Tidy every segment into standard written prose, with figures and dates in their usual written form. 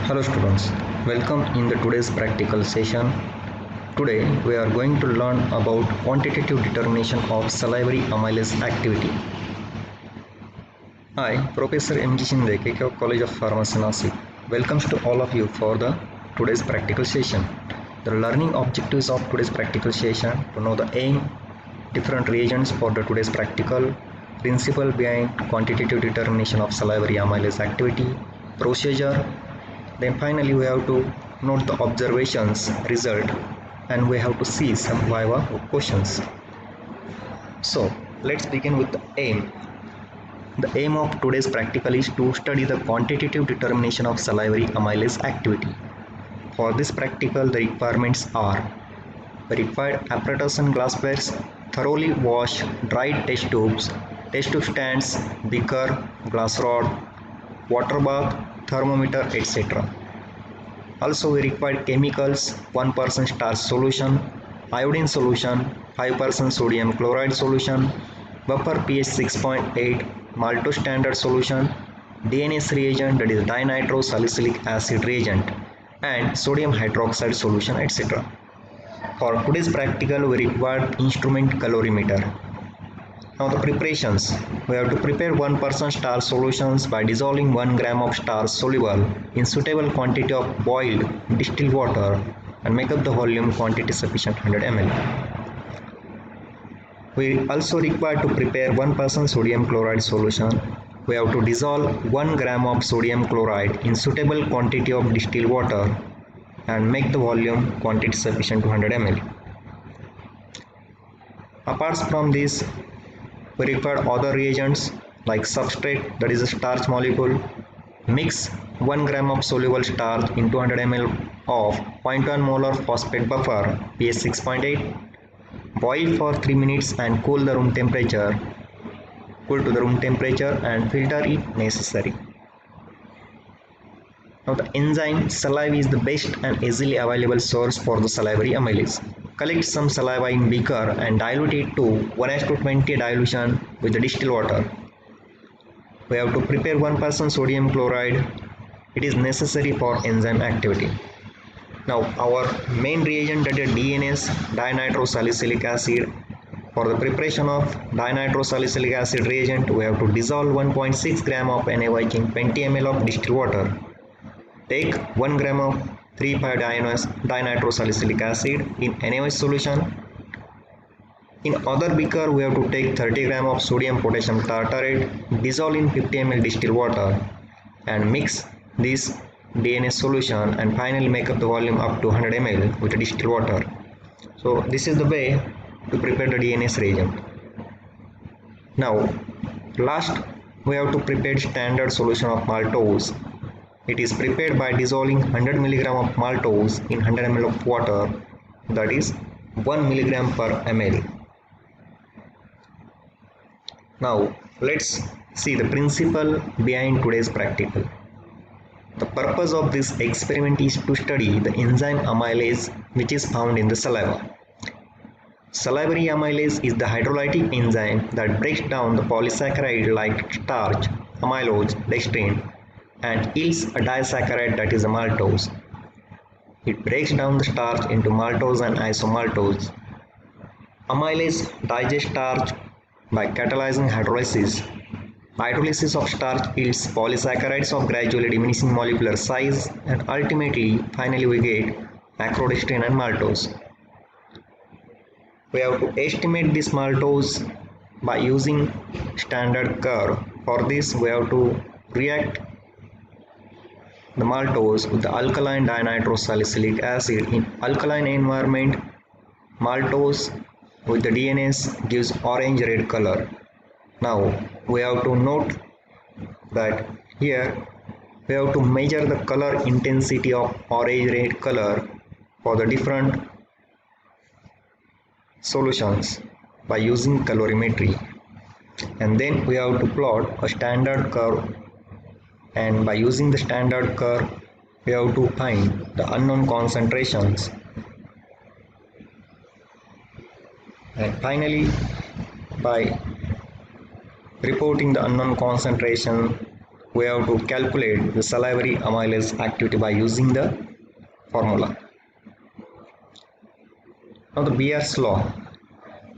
Hello students, welcome in the today's practical session. Today we are going to learn about quantitative determination of salivary amylase activity. I, Professor M. G. Shinde, KK College of Pharmacy, Nasik, welcomes to all of you for the today's practical session. The learning objectives of today's practical session to know the aim, different reagents for the today's practical, principle behind quantitative determination of salivary amylase activity, procedure. Then finally we have to note the observations, result, and we have to see some viva questions. So let's begin with the aim. The aim of today's practical is to study the quantitative determination of salivary amylase activity. For this practical, the requirements are required apparatus and glasswares, thoroughly washed, dried test tube stands, beaker, glass rod, water bath, thermometer, etc. Also we require chemicals, 1% starch solution, iodine solution, 5% sodium chloride solution, buffer pH 6.8, maltose standard solution, DNase reagent, that is dinitrosalicylic acid reagent, and sodium hydroxide solution, etc. For today's practical we require instrument calorimeter. Now the preparations. We have to prepare 1% starch solutions by dissolving 1 gram of starch soluble in suitable quantity of boiled distilled water and make up the volume quantity sufficient 100 ml. We also require to prepare 1% sodium chloride solution. We have to dissolve 1 gram of sodium chloride in suitable quantity of distilled water and make the volume quantity sufficient to 100 ml. Apart from this, we require other reagents like substrate, that is a starch molecule. Mix 1 gram of soluble starch in 200 ml of 0.1 molar phosphate buffer pH 6.8. Boil for 3 minutes and cool to the room temperature and filter if necessary. Now the enzyme saliva is the best and easily available source for the salivary amylase. Collect some saliva in beaker and dilute it to 1:20 dilution with the distilled water. We have to prepare 1% sodium chloride. It is necessary for enzyme activity. Now our main reagent, that is DNase, dinitrosalicylic acid. For the preparation of dinitrosalicylic acid reagent, we have to dissolve 1.6 gram of NaOH in 20 ml of distilled water. Take 1 gram of 3,5-dinitrosalicylic acid in NaOH solution. In other beaker, we have to take 30 gram of sodium potassium tartrate, dissolve in 50 ml distilled water and mix this DNase solution and finally make up the volume up to 100 ml with distilled water. So this is the way to prepare the DNase reagent. Now last we have to prepare standard solution of maltose. It is prepared by dissolving 100 mg of maltose in 100 ml of water, that is 1 mg per ml. Now let's see the principle behind today's practical. The purpose of this experiment is to study the enzyme amylase which is found in the saliva. Salivary amylase is the hydrolytic enzyme that breaks down the polysaccharide like starch, amylose, dextrin and yields a disaccharide, that is a maltose. It breaks down the starch into maltose and isomaltose. Amylase digests starch by catalyzing hydrolysis. Hydrolysis of starch yields polysaccharides of gradually diminishing molecular size and finally we get macrodextrin and maltose. We have to estimate this maltose by using standard curve. For this we have to react the maltose with the alkaline dinitrosalicylic acid. In alkaline environment, maltose with the DNase gives orange red color. Now we have to note that here we have to measure the color intensity of orange red color for the different solutions by using calorimetry, and then we have to plot a standard curve, and by using the standard curve we have to find the unknown concentrations, and finally by reporting the unknown concentration we have to calculate the salivary amylase activity by using the formula. Now the Beer's law.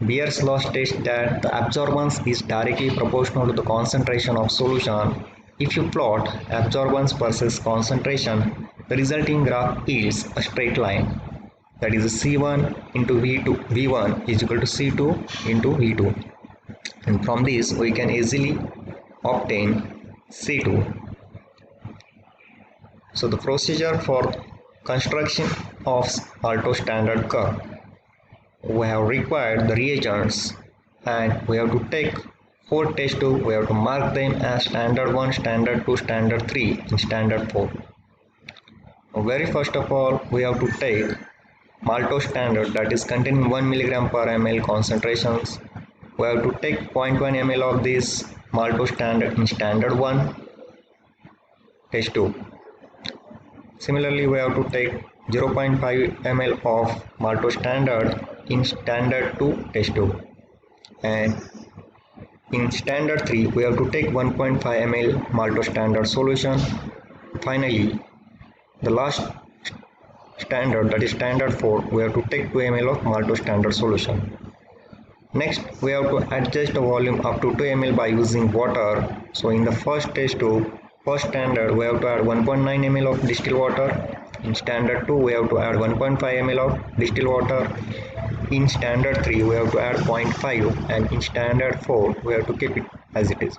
Beer's law states that the absorbance is directly proportional to the concentration of solution. If you plot absorbance versus concentration, the resulting graph yields a straight line. That is C1 into V2, V1 is equal to C2 into V2. And from this we can easily obtain C2. So the procedure for construction of Alto standard curve. We have required the reagents and we have to take 4 test tubes. We have to mark them as standard 1, standard 2, standard 3 and standard 4. Very first of all we have to take maltose standard, that is containing 1 mg per ml concentrations. We have to take 0.1 ml of this maltose standard in standard 1 test tube. Similarly we have to take 0.5 ml of maltose standard in standard 2 test tube, and in standard 3 we have to take 1.5 ml maltose standard solution. Finally the last standard, that is standard 4, we have to take 2 ml of maltose standard solution. Next we have to adjust the volume up to 2 ml by using water. So in the first test tube, first standard, we have to add 1.9 ml of distilled water. In standard 2 we have to add 1.5 ml of distilled water. In standard 3 we have to add 0.5, and in standard 4 we have to keep it as it is.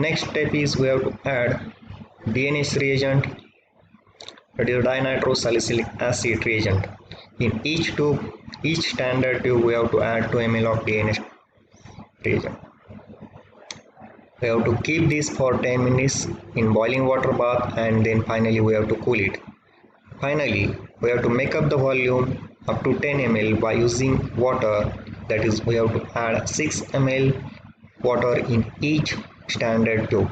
Next step is we have to add DNS reagent, that is dinitrosalicylic acid reagent. In each tube, each standard tube we have to add 2 ml of DNS reagent. We have to keep this for 10 minutes in boiling water bath, and then finally we have to cool it. Finally we have to make up the volume up to 10 ml by using water, that is we have to add 6 ml water in each standard tube,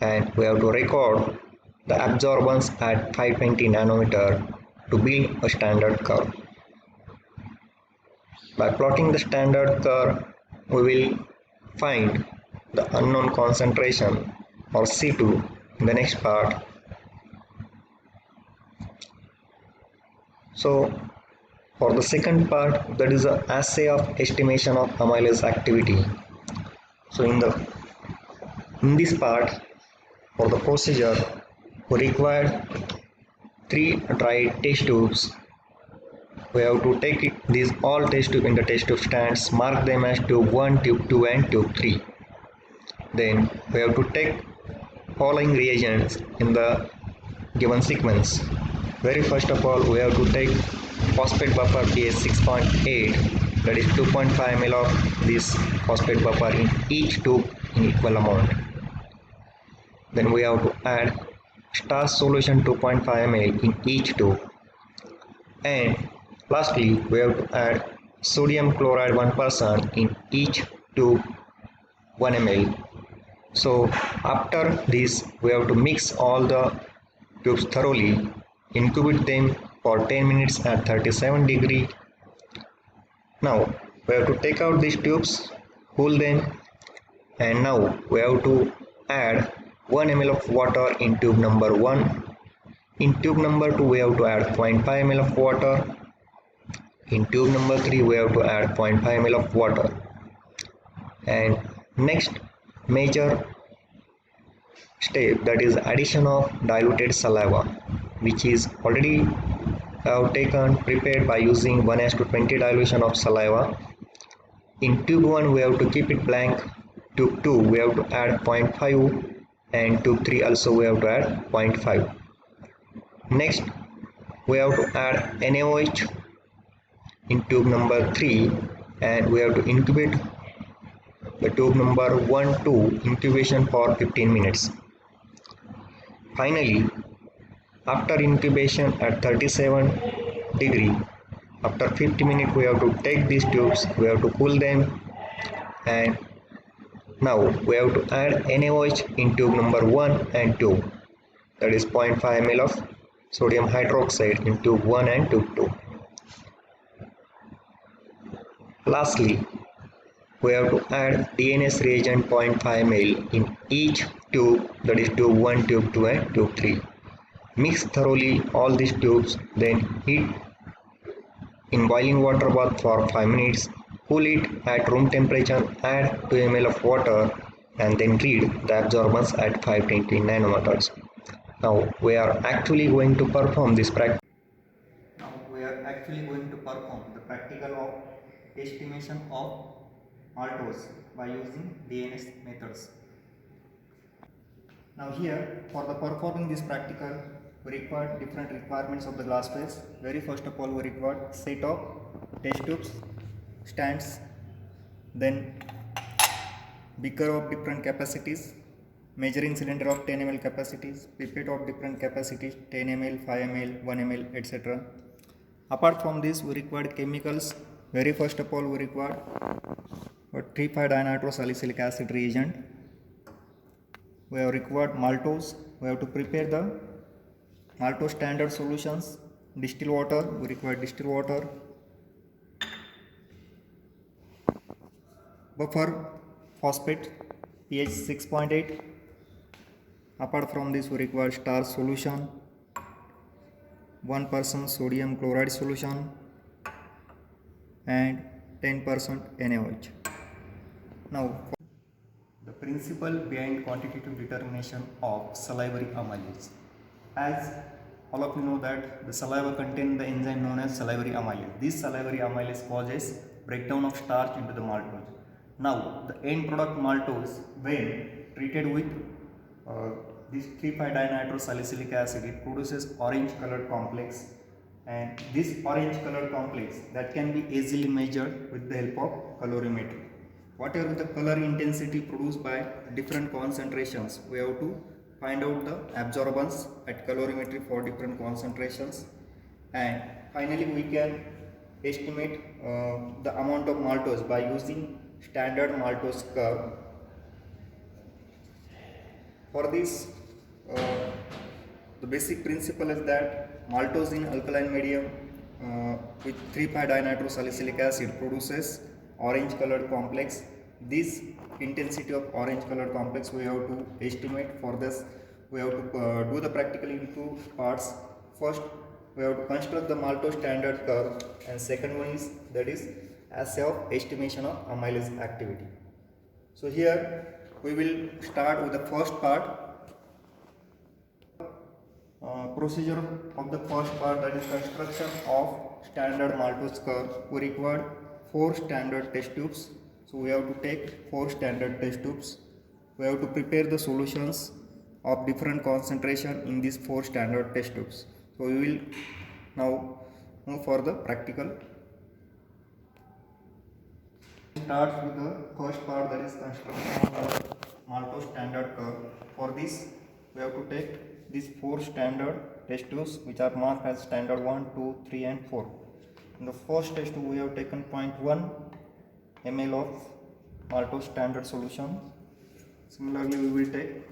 and we have to record the absorbance at 520 nanometer to build a standard curve. By plotting the standard curve we will find the unknown concentration or C2 in the next part. So for the second part, that is the assay of estimation of amylase activity. So in this part, for the procedure we required 3 dry test tubes. We have to take these all test tubes in the test tube stands, mark them as tube 1, tube 2 and tube 3. Then we have to take following reagents in the given sequence. Very first of all we have to take phosphate buffer pH 6.8, that is 2.5 ml of this phosphate buffer in each tube in equal amount. Then we have to add starch solution 2.5 ml in each tube, and lastly we have to add sodium chloride 1% in each tube 1 ml. So after this we have to mix all the tubes thoroughly, incubate them for 10 minutes at 37 degree. Now we have to take out these tubes, cool them, and now we have to add 1 ml of water in tube number 1. In tube number 2 we have to add 0.5 ml of water. In tube number 3 we have to add 0.5 ml of water. And next major step, that is addition of diluted saliva, which is already prepared by using 1:20 dilution of saliva. In tube 1 we have to keep it blank, tube 2 we have to add 0.5, and tube 3 also we have to add 0.5. Next we have to add NaOH in tube number 3, and we have to incubate the tube number 1 2 incubation for 15 minutes. Finally after incubation at 37 degree, after 50 minutes we have to take these tubes, we have to cool them, and now we have to add NaOH in tube number 1 and 2, that is 0.5 ml of sodium hydroxide in tube 1 and tube 2. Lastly We have to add DNS reagent 0.5 ml in each tube, that is tube 1, tube 2 and tube 3. Mix thoroughly all these tubes, then heat in boiling water bath for 5 minutes, cool it at room temperature, add 2 ml of water and then read the absorbance at 520 nanometers. Now we are actually going to perform this practice. Now we are actually going to perform the practical of estimation of maltose by using DNS methods. Now here, for the performing this practical, we require different requirements of the glass phase. Very first of all, we require set of test tubes, stands, then beaker of different capacities, measuring cylinder of 10 ml capacities, pipette of different capacities 10 ml, 5 ml, 1 ml, etc. Apart from this, we require chemicals. Very first of all, we require 3,5-dinitrosalicylic acid reagent. We have required maltose. We have to prepare the maltose standard solutions. Distilled water, we require distilled water. Buffer phosphate pH 6.8. Apart from this, we require starch solution, 1% sodium chloride solution and 10% NaOH. Now, the principle behind quantitative determination of salivary amylase. As all of you know that the saliva contains the enzyme known as salivary amylase. This salivary amylase causes breakdown of starch into the maltose. Now, the end product maltose, when treated with this 3,5-dinitrosalicylic acid, it produces orange colored complex, and this orange colored complex that can be easily measured with the help of colorimetry. Whatever the color intensity produced by different concentrations, we have to find out the absorbance at colorimetry for different concentrations, and finally we can estimate the amount of maltose by using standard maltose curve. For this, the basic principle is that maltose in alkaline medium with 3,5-dinitrosalicylic acid produces orange colored complex. This intensity of orange colored complex we have to estimate. For this, we have to do the practical in two parts. First, we have to construct the maltose standard curve, and second one is that is assay of estimation of amylase activity. So here we will start with the first part. Procedure of the first part, that is construction of standard maltose curve. We require 4 standard test tubes. So we have to take 4 standard test tubes. We have to prepare the solutions of different concentration in these 4 standard test tubes. So we will now move for the practical. Start with the first part, that is construction of the maltose standard curve. For this, we have to take these 4 standard test tubes which are marked as standard 1, 2, 3 and 4. In the first test tube, we have taken 0.1 ml of maltose standard solution. Similarly, we will take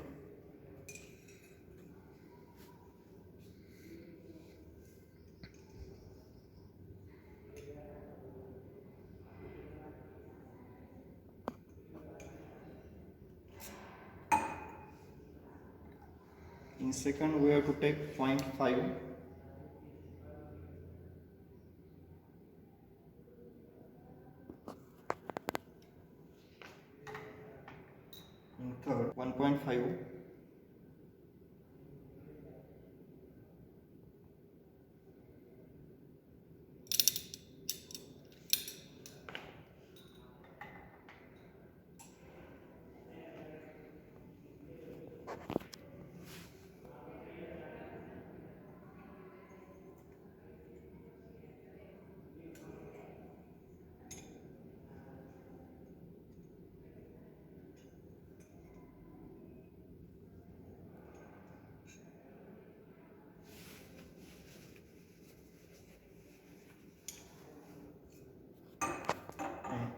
in second, we have to take 0.5. In third, 1.5.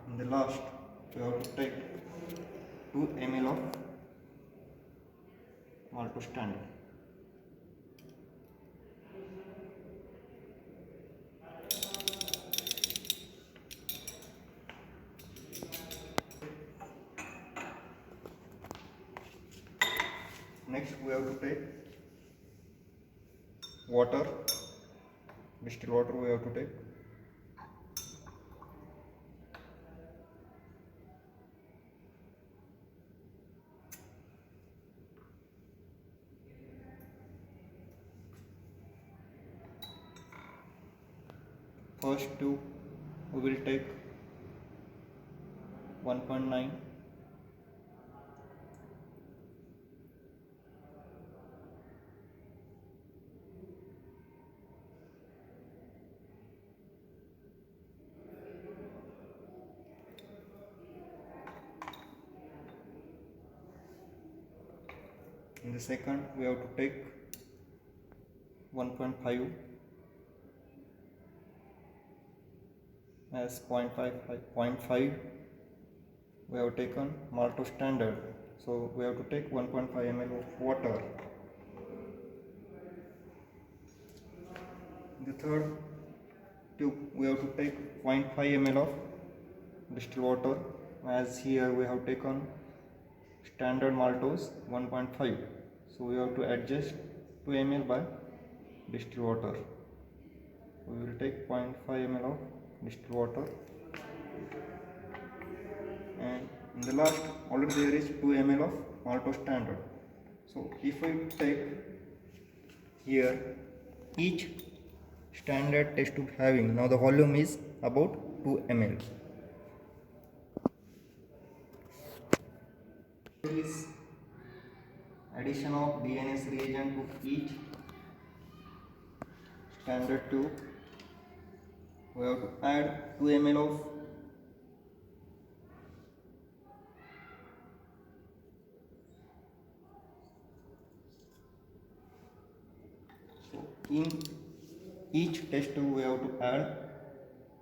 In the last, we have to take 2 ml of maltose standard. we have to take water, distilled water we have to take. First two we will take 1.9, in the second we have to take 1.5 as 0.5 we have taken Maltose standard, so we have to take 1.5 ml of water. In the third tube we have to take 0.5 ml of distilled water, as here we have taken standard maltose 1.5, so we have to adjust 2 ml by distilled water. We will take 0.5 ml of distilled water, and in the last already there is 2 ml of maltose standard. So if I take here each standard test tube having, now the volume is about 2 ml. There is addition of DNS reagent to each standard tube. We have to add 2 ml of in each test tube we have to add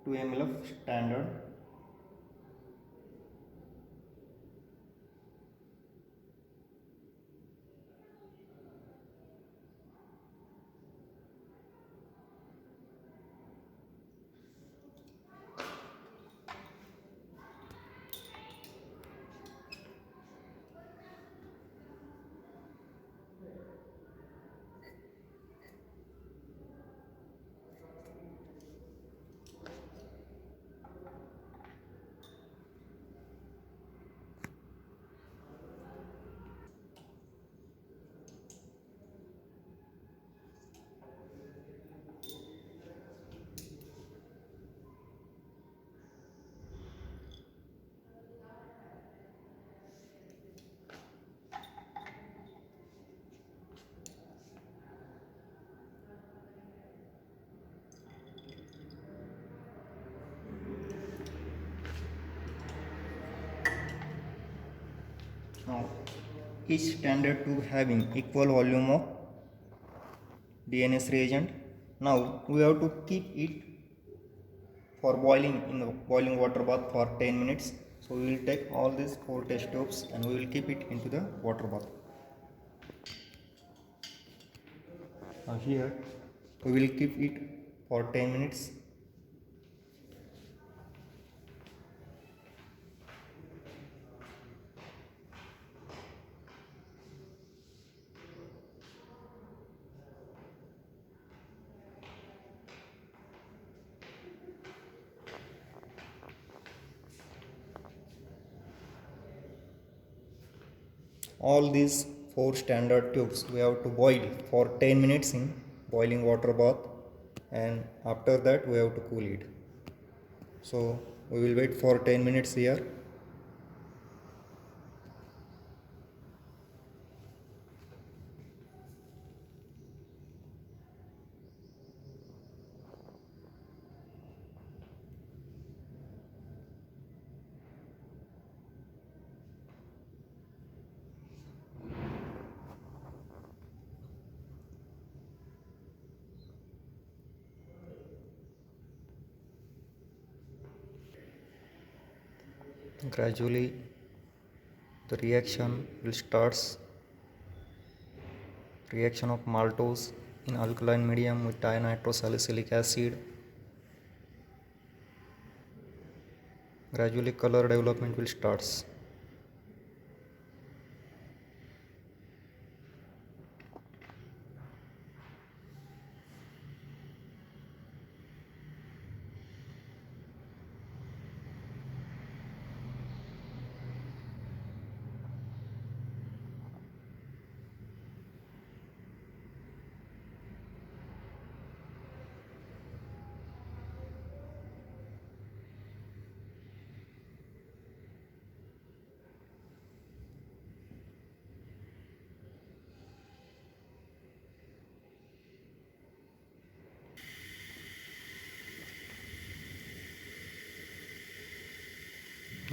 2 ml of standard. Now each standard tube having equal volume of DNS reagent. Now we have to keep it for boiling in the boiling water bath for 10 minutes. So we will take all these 4 test tubes and we will keep it into the water bath. Now here we will keep it for 10 minutes. All these 4 standard tubes we have to boil for 10 minutes in boiling water bath, and after that we have to cool it. So we will wait for 10 minutes here. Gradually the reaction will start. Reaction of maltose in alkaline medium with dianitrosalicylic acid. Gradually color development will start.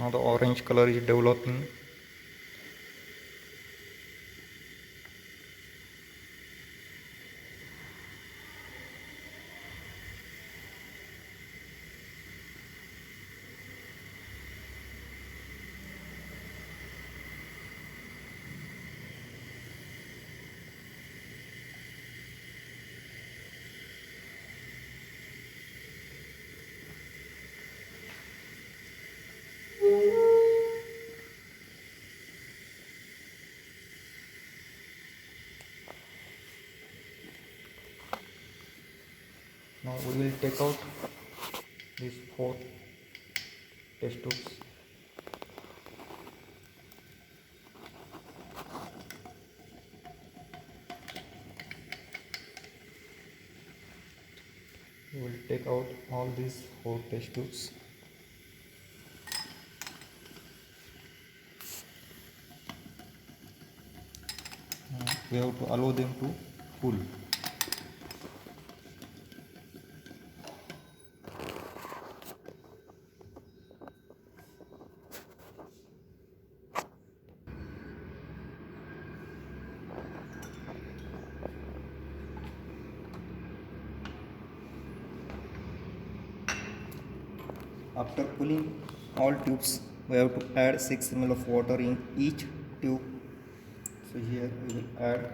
Now the orange color is developing. Now we will take out these 4 test tubes. We will take out all these 4 test tubes. We have to allow them to cool. After cooling all tubes, we have to add 6 ml of water in each tube. So here we will add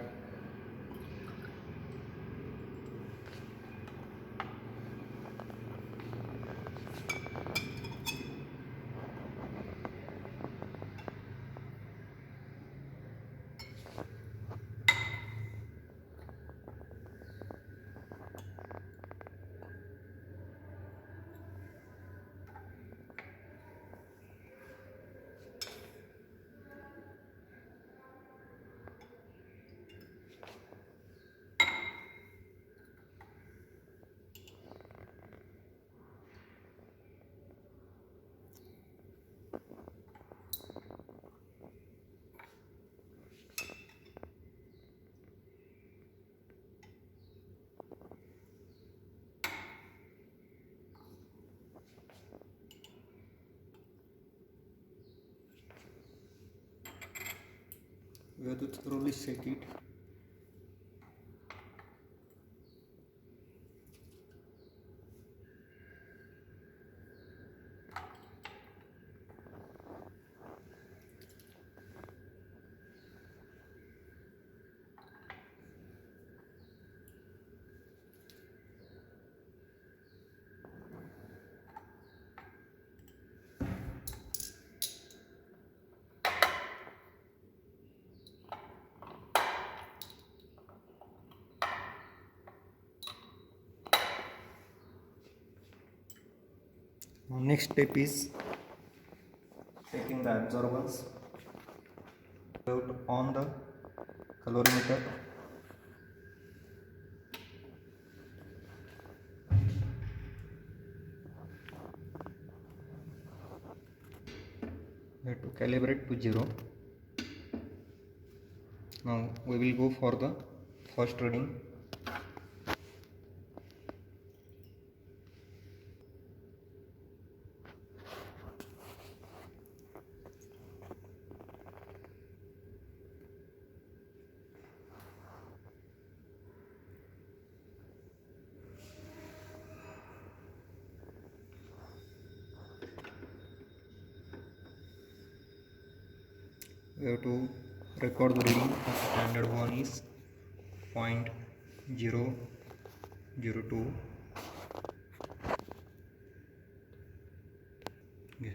we have to thoroughly shake it. Now next step is taking the absorbance. We have to on the calorimeter. We have to calibrate to 0. Now we will go for the first reading. We have to record the reading. The standard one is 0.002. Okay.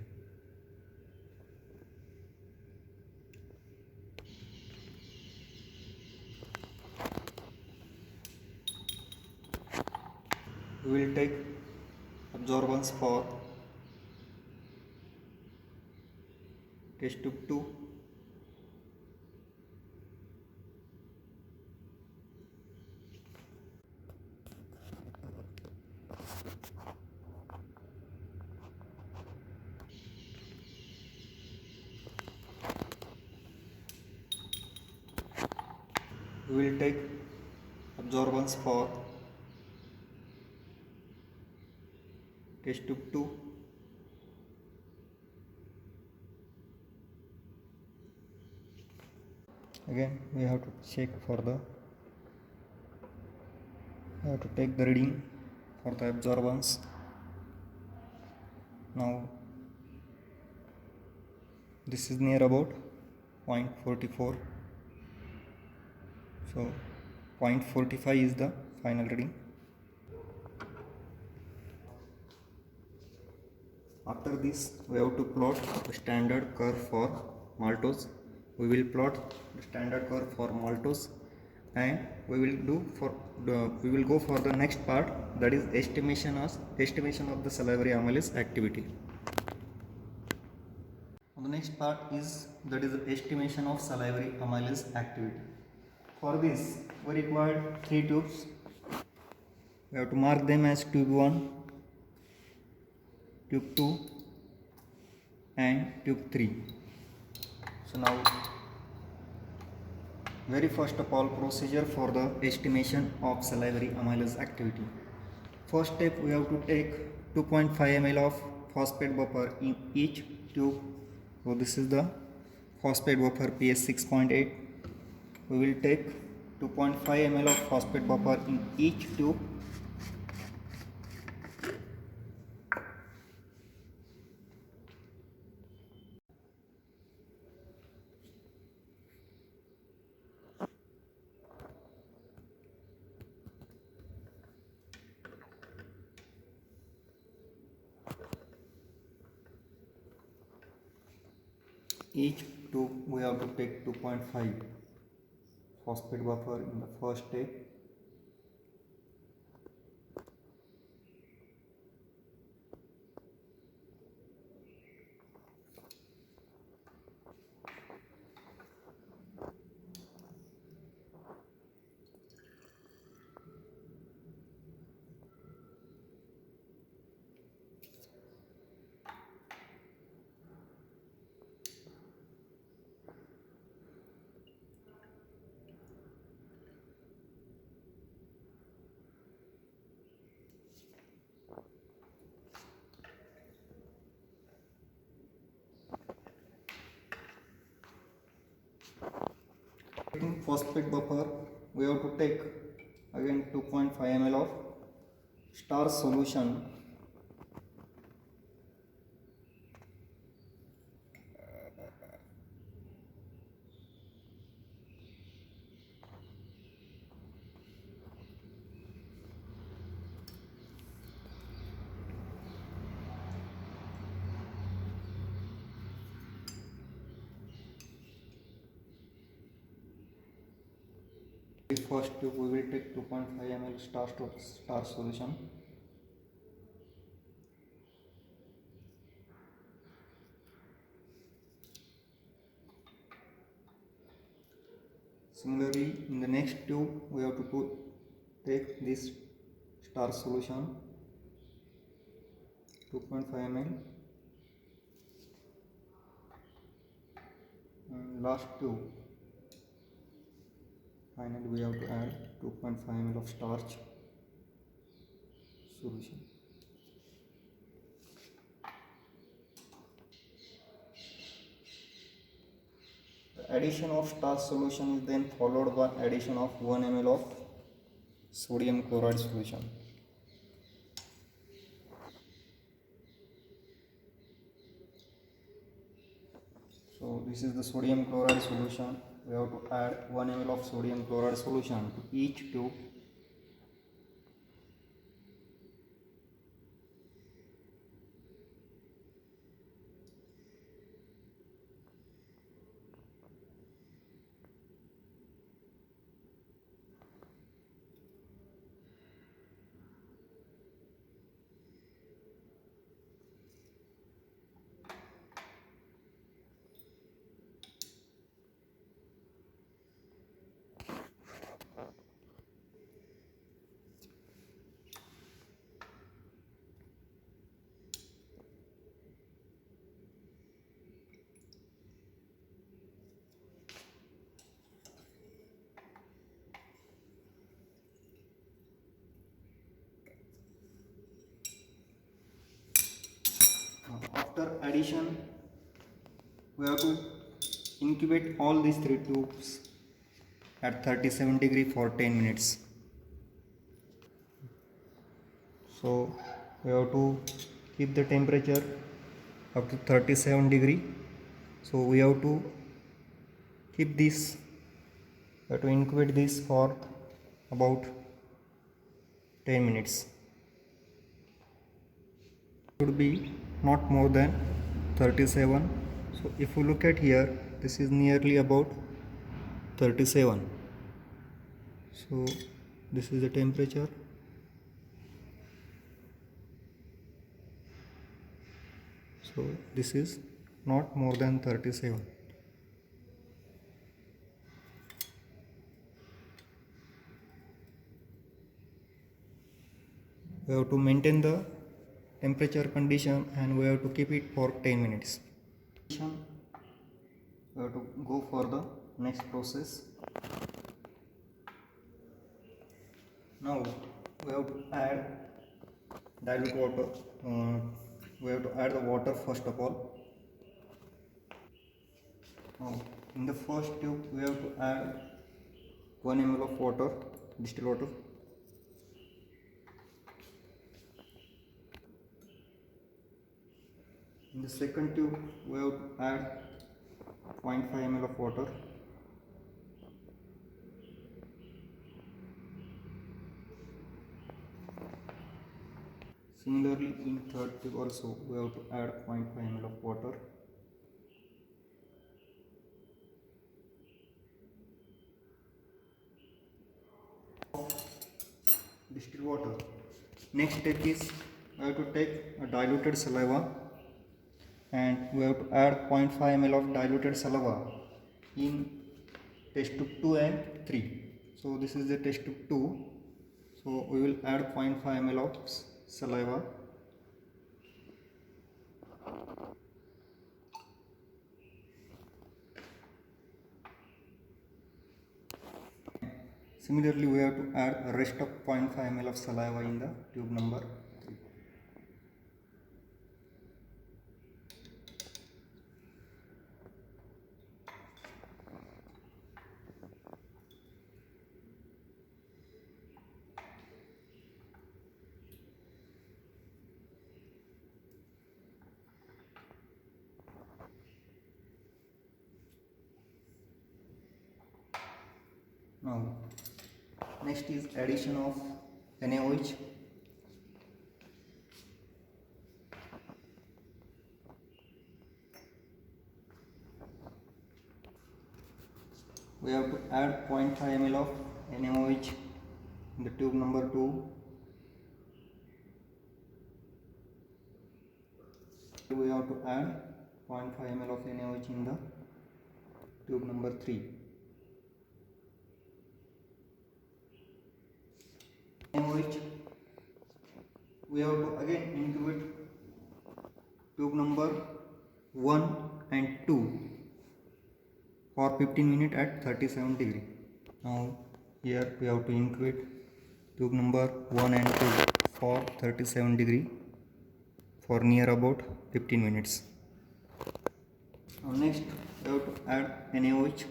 We will take absorbance for test tube 2. We will take absorbance for test tube 2. Again we have to check for the we have to take the reading for the absorbance. Now this is near about 0.44, so 0.45 is the final reading. After this we have to plot the standard curve for maltose. We will plot the standard curve for maltose, and we will go for the next part, that is estimation of the salivary amylase activity. The next part is that is the estimation of salivary amylase activity. For this we require 3 tubes. We have to mark them as tube 1, tube 2 and tube 3. So now very first of all, procedure for the estimation of salivary amylase activity. First step, we have to take 2.5 ml of phosphate buffer in each tube. So this is the phosphate buffer pH 6.8. We will take 2.5 ml of phosphate buffer in each tube. Each tube we have to take 2.5 phosphate buffer in the first step. Phosphate buffer, we have to take again 2.5 ml of starch solution. First tube we will take 2.5 ml starch solution. Similarly, in the next tube we have to take this starch solution 2.5 ml, and last tube finally we have to add 2.5 ml of starch solution. The addition of starch solution is then followed by addition of 1 ml of sodium chloride solution. So this is the sodium chloride solution. We have to add 1 ml of sodium chloride solution to each tube. After addition, we have to incubate all these 3 tubes at 37 degree for 10 minutes. So we have to keep the temperature up to 37 degree. So we have to keep this, we have to incubate this for about 10 minutes. Should be not more than 37. So if you look at here, this is nearly about 37. So this is the temperature. So this is not more than 37. We have to maintain the temperature condition and we have to keep it for 10 minutes. We have to go for the next process. Now we have to add dilute water. We have to add the water first of all. Now in the first tube we have to add 1 ml of water, distilled water. In the second tube we have to add 0.5 ml of water. Similarly in third tube also we have to add 0.5 ml of water. Distilled water. Next step is we have to take a diluted saliva and we have to add 0.5 ml of diluted saliva in test tube 2 and 3. So this is the test tube 2. So we will add 0.5 ml of saliva. Similarly, we have to add a rest of 0.5 ml of saliva in the tube number 3. Now, next is addition of NaOH. We have to add 0.5 ml of NaOH in the tube number 2. We have to add 0.5 ml of NaOH in the tube number 3. NaOH, we have to again incubate tube number 1 and 2 for 15 minutes at 37 degree. Now here we have to incubate tube number 1 and 2 for 37 degree for near about 15 minutes. Now next we have to add NaOH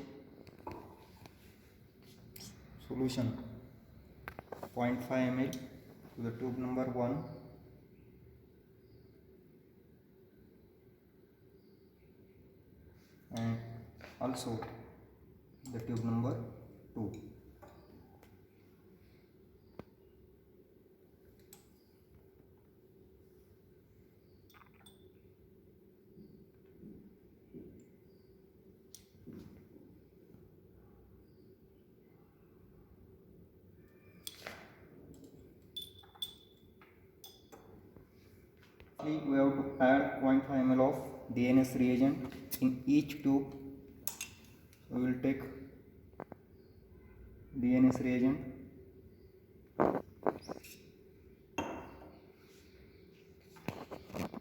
solution 0.5 ml to the tube number 1 and also the tube number 2. We have to add 0.5 ml of DNS reagent in each tube. So we will take DNS reagent.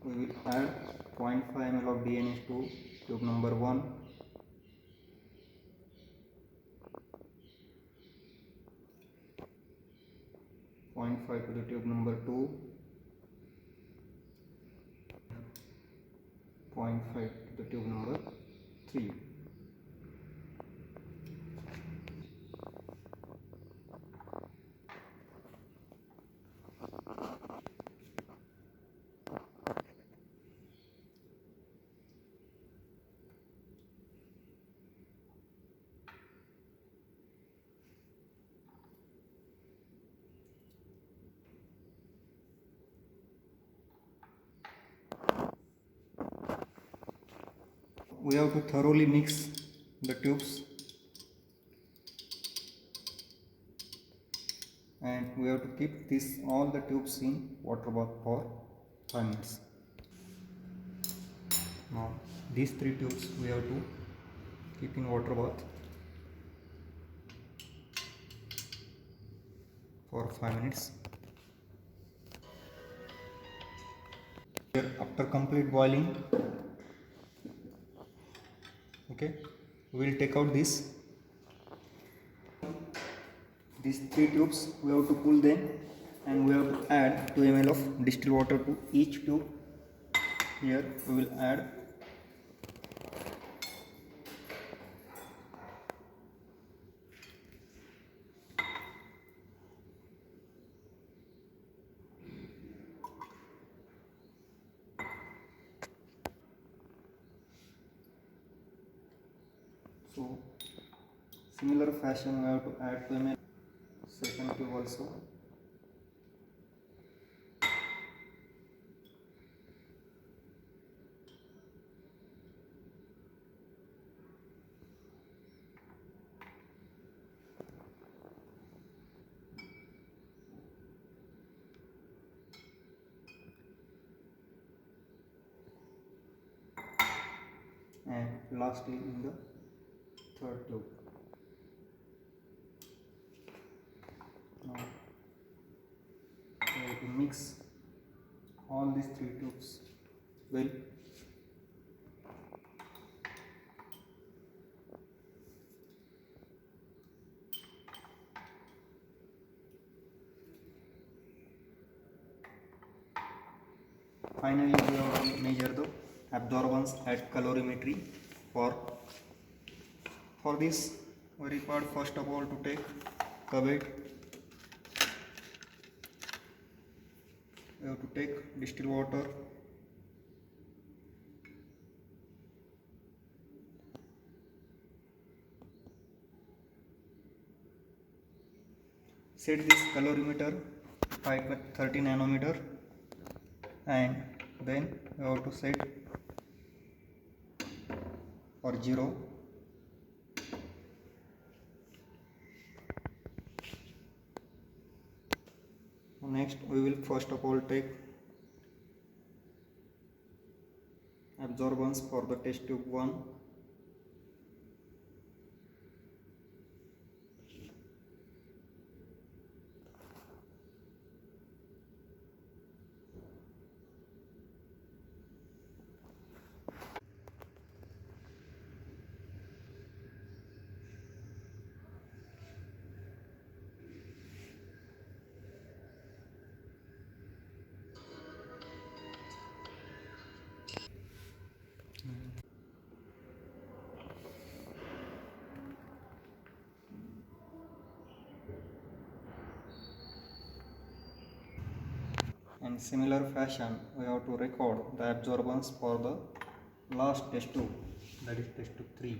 We will add 0.5 ml of DNS to tube number 1. Point 0.5 to the tube number 2. 0.5 to the tube number 3. we have to thoroughly mix the tubes, and we have to keep all the tubes in water bath for 5 minutes. Now these 3 tubes we have to keep in water bath for 5 minutes. Here, after complete boiling, okay, we will take out these 3 tubes. We have to pull them, and we have to add 2 ml of distilled water to each tube. Here we will add so similar fashion we have to add 2 ml second tube also. And lastly in the third tube. Now we have to mix all these 3 tubes well. Finally we have to measure the absorbance at calorimetry. For this we required first of all to take cuvette. We have to take distilled water, set this calorimeter 530 nanometer, and then we have to set for 0. Next we will first of all take absorbance for the test tube 1. In similar fashion we have to record the absorbance for the last test tube, that is test tube 3.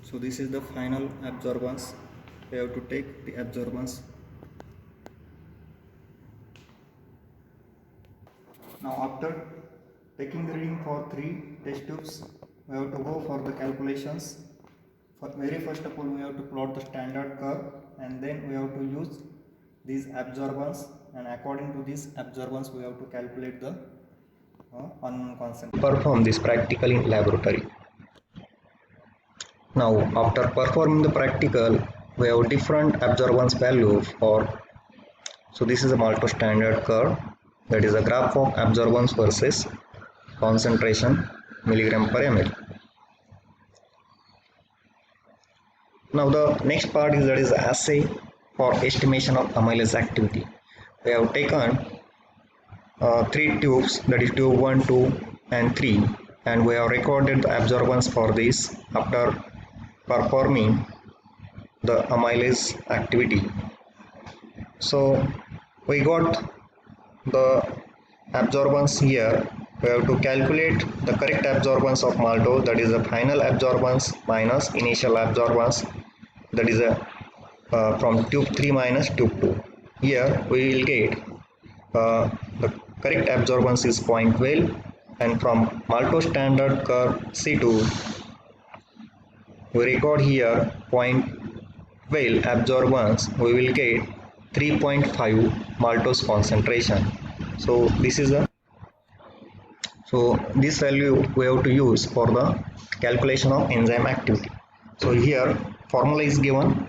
So this is the final absorbance. We have to take the absorbance. Now after taking the reading for 3 test tubes, we have to go for the calculations. Very first of all we have to plot the standard curve, and then we have to use these absorbance, and according to this absorbance we have to calculate the unknown constant. Perform this practical in laboratory. Now after performing the practical, we have different absorbance value for. So this is a Malthouse standard curve, that is a graph of absorbance versus concentration milligram per ml. Now the next part is, that is assay for estimation of amylase activity. We have taken three tubes, that is tube 1, 2 and 3, and we have recorded the absorbance for this after performing the amylase activity. So we got the absorbance here. We have to calculate the correct absorbance of maltose, that is the final absorbance minus initial absorbance, that is from tube 3 minus tube 2. Here we will get the correct absorbance is 0.12, and from maltose standard curve C2 we record here 0.12 absorbance, we will get 3.5 maltose concentration. So this value we have to use for the calculation of enzyme activity. So here formula is given.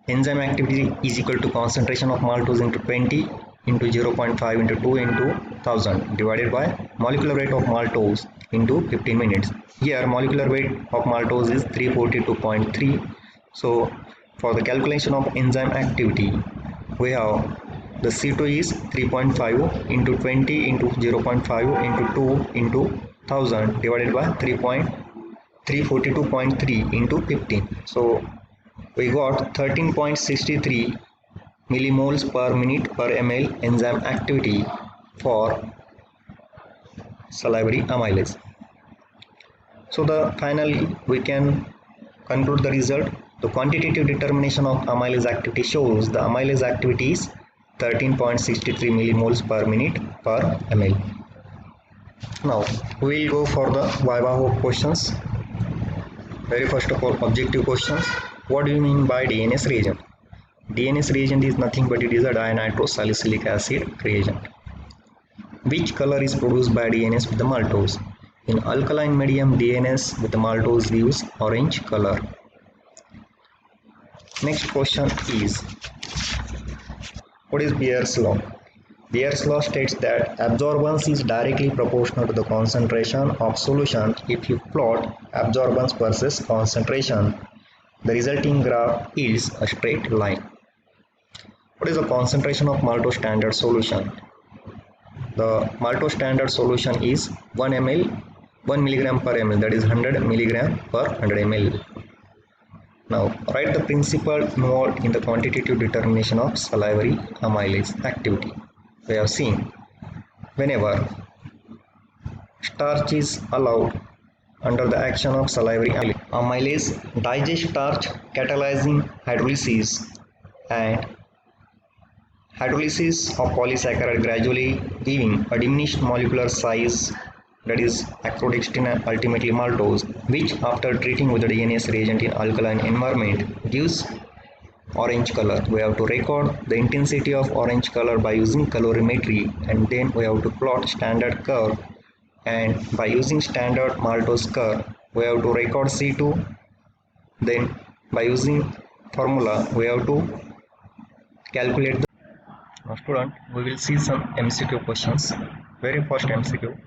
Enzyme activity is equal to concentration of maltose into 20 into 0.5 into 2 into 1000 divided by molecular weight of maltose into 15 minutes. Here molecular weight of maltose is 342.3. So for the calculation of enzyme activity, we have the C2 is 3.5 into 20 into 0.5 into 2 into 1000 divided by 342.3 into 15. So we got 13.63 millimoles per minute per ml enzyme activity for salivary amylase. So finally we can conclude the result. The quantitative determination of amylase activity shows the amylase activity is 13.63 millimoles per minute per ml. Now we will go for the Viva questions. Very first of all, objective questions. What do you mean by DNS reagent? DNS reagent is nothing but it is a dinitrosalicylic acid reagent. Which color is produced by DNS with the maltose? In alkaline medium, DNS with the maltose gives orange color. Next question is, what is Beer's law? Beer's law states that absorbance is directly proportional to the concentration of solution if you plot absorbance versus concentration. The resulting graph yields a straight line. What is the concentration of maltose standard solution? The maltose standard solution is 1 milligram per ml, that is 100 milligram per 100 ml. Now write the principle involved in the quantitative determination of salivary amylase activity. We have seen whenever starch is allowed under the action of salivary amylase digest starch catalyzing hydrolysis, and hydrolysis of polysaccharide gradually giving a diminished molecular size, that is acrodextrin and ultimately maltose, which after treating with the DNS reagent in alkaline environment gives orange color. We have to record the intensity of orange color by using colorimetry, and then we have to plot standard curve, and by using standard maltose curve we have to record C2. Then by using formula we have to calculate the. Now student, we will see some MCQ questions. Very first MCQ.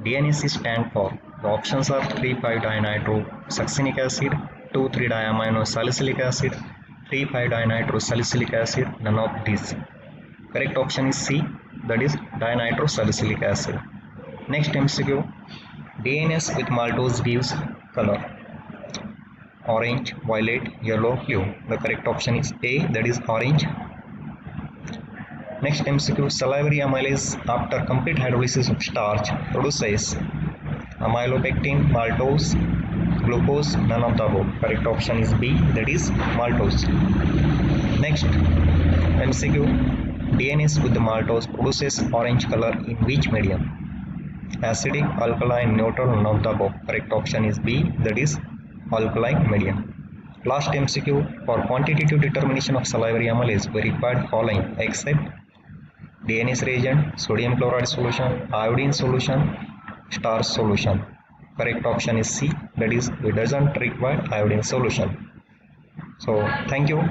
DNS stand for, the options are 3,5-dinitro-succinic acid, 2,3-diamino-salicylic acid, 3,5-dinitro-salicylic acid, none of these. Correct option is C, that is dinitro-salicylic acid. Next MCQ, DNS with maltose gives color orange, violet, yellow, blue. The correct option is A, that is orange. Next MCQ, salivary amylase after complete hydrolysis of starch produces amylopectin, maltose, glucose, none of the above. Correct option is B, that is maltose. Next MCQ, DNS with the maltose produces orange color in which medium? Acidic, alkaline, neutral, none of the above. Correct option is B, that is alkaline medium. Last MCQ, for quantitative determination of salivary amylase we required following except DNS reagent, sodium chloride solution, iodine solution, starch solution. Correct option is C, that is it doesn't require iodine solution. So thank you.